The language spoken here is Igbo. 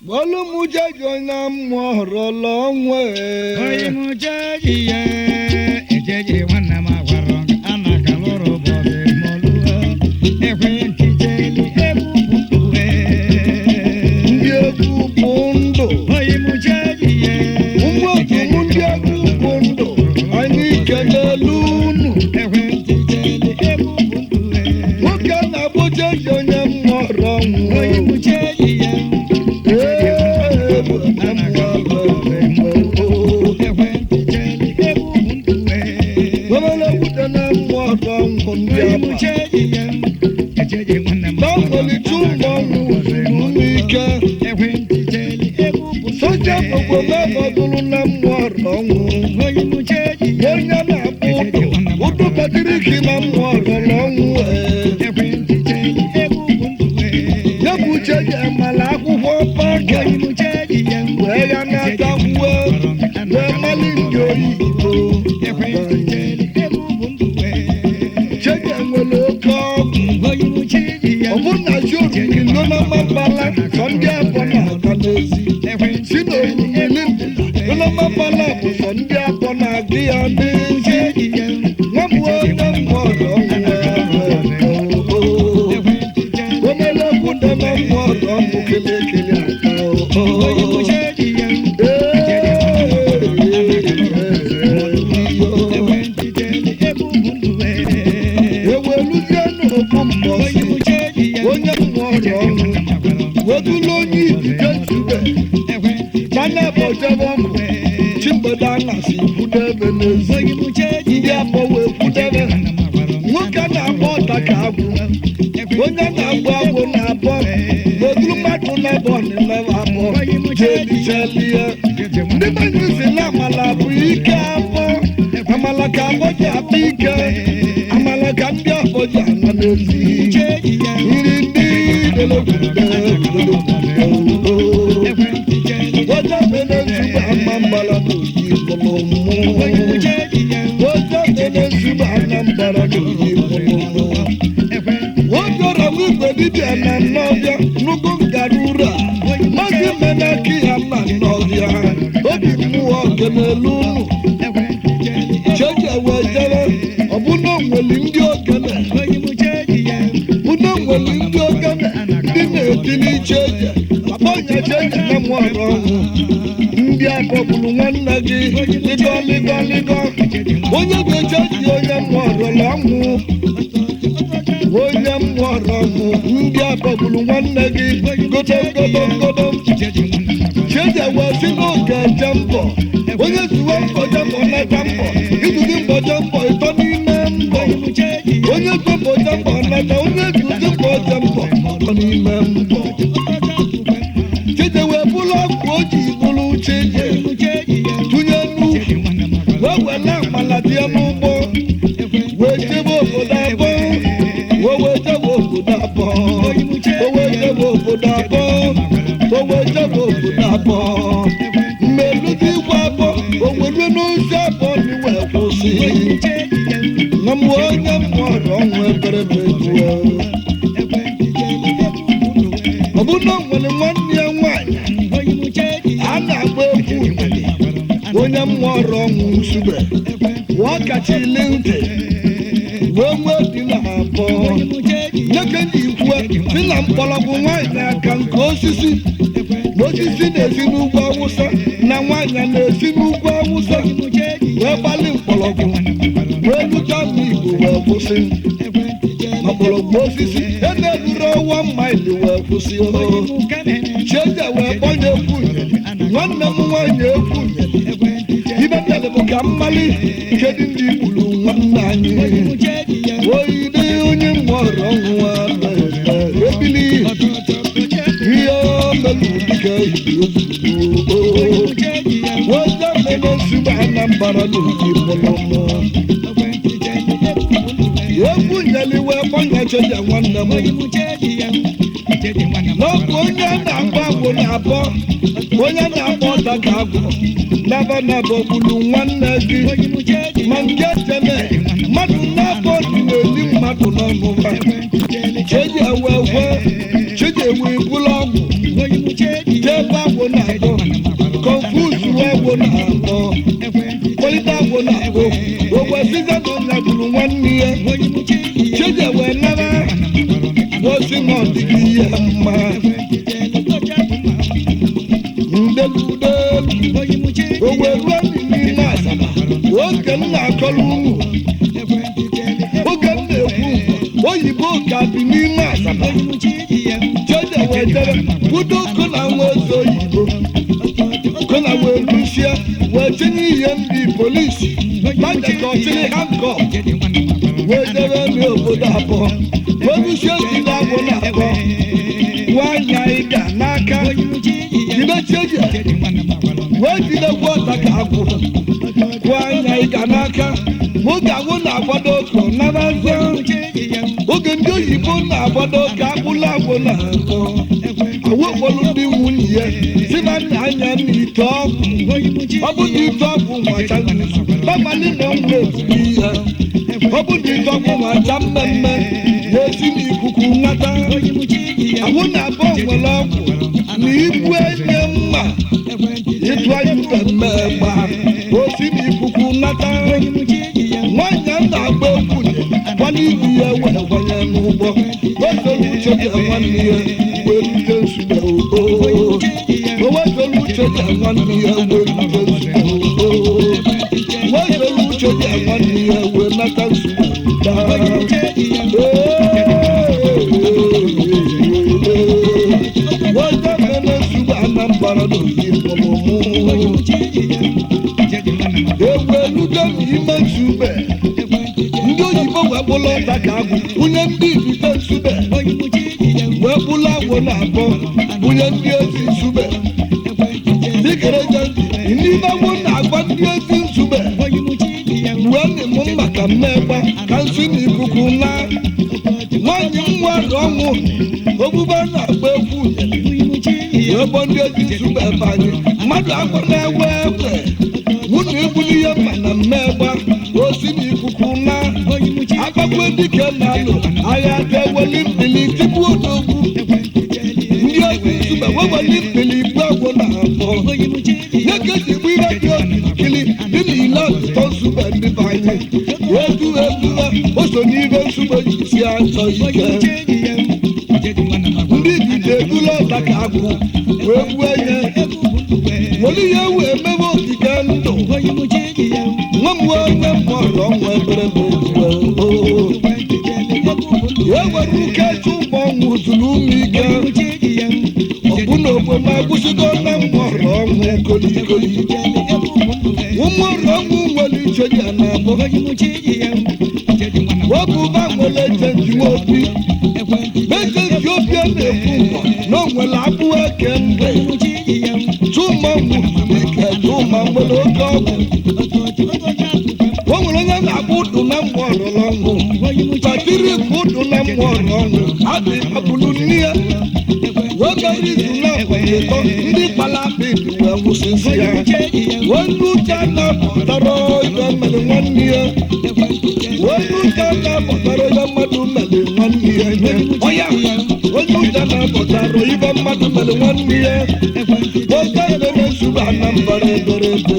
Bolu mujajo na mworo longwe. Oye mujaji ye, ejeje wana magwarong anakaloro bose moluwa. Ekwenti jeli ebu punduwe. Ndieku pondo. Oye mujaji ye, Umbo ndieku pondo. Ani kelelunu. ekwenti jeli ebu punduwe. Wakana mujajo na mworo Oye longwe. mujaji ye. Cheje ya cheje wee nara osi na ọdịghị ihe mma ndelude o wee ruo n'ime Asaba oge m na-akọrọ unu oge m na-ekwu oyibo ka dị n'ime Asaba cheje wee jere budo kona nwa ozi oyibo kona wee lusie wee tinye ihe ndị polisi mandekọ tiri hankọ wee jere n'obodo abụọ wee lusie si na-abụ na-abụọ nwanyị anyị ga n'aka jide cheje wee jidekwa ọta ka agwụ nwanyị anyị ga n'aka mụ ga-awụ na-agbado ụkọ narazie oge ndị oyibo na-agbado ka akpụla agwụ na nkọ awụkpọrọ ndị nwunye ya si na nna anya n'ite ọgwụ ọ bụ na ite ọgwụ nwacha babalị na ọnwụ ezigbo ihe ọ bụ na ite ọgwụ nwacha mmemme na-esi n'ikuku nnata awụ na-abụ nwere ọgwụ na ibu enye mma ịtụ anya ube mmegba osi n'ikuku nnata nwanyị a na-agba okwunye gbana ibu ya wee gbanye n'ụgbọ wezolu uche dị nwanne ya wee rute nsogbu wezolu uche dị nwanne ya wee rute nsogbu wezolu uche dị nwanne ya wee nata nsogbu weze mene nsogbu Anambra n'oyibo ewelute n'ime nsogbu ndị oyibo wee bụla ọta ka agwụ bunye ndị ibite nsube wee bụla agwụ na-abọ bunye ndị ezi nsube dịkereje n'ime agwụ na-agba ndị ezi nsube wee na-emu maka mmegba ka nsị na ikuku na nwanyị nwa ọnwụ ogbugbe na-agba egwu wee gbọ ndị ezi nsube banye mmadụ agwụ na-ewe ekwe mụ na egbuli ihe mma na mmegba osi n'ikuku na agbakwe dike na-alụ agha ga-eweli mbili tipu odogwu ndị ezi nsube weweli mbili igbu agwụ na abụọ na-ekejigbu ihe dị okirikiri dị n'ile ọtụtụ nsube ndị banye wee duhe oso n'ibe nsube ji si achọ ike ndị dide ebula ọta ka agwụ wee gbuo ya were ihe wee mebe okike ndụ nwa m wee nye mmadụ ọnwa eberebe ya nwere uke echi ụmụ ọnwụ zuru ụmụ ike ọbụna ogbe ma agwụsigo na mmadụ ọnwụ kolikoli ụmụrụ ọnwụ nwere iche ya na abụ wepụba nwere echenji obi echenji obi a na-ekwu ụwa na o nwere abụ eke mgbe tụma ike tụma nwere oke ọgwụ o nwere onye na-abụ ụdụ na mgbe ọrụrụ ọnwụ tatiri bụ ụdụ na mgbe ọrụ ọnwụ adị abụrụ nne ya wee mere izu na-akwanyetọ ndị kpara akpịdị wee nwụsịsị ya wee ndị uche na-apụtara ibe mere nwanne ya wee ndị uche na-apụtara ibe mmadụ mere nwanne ya ọya onye uche na-apụtara ibe mmadụ mere nwanne ya oge mere nsogbu Anambra ebere ebe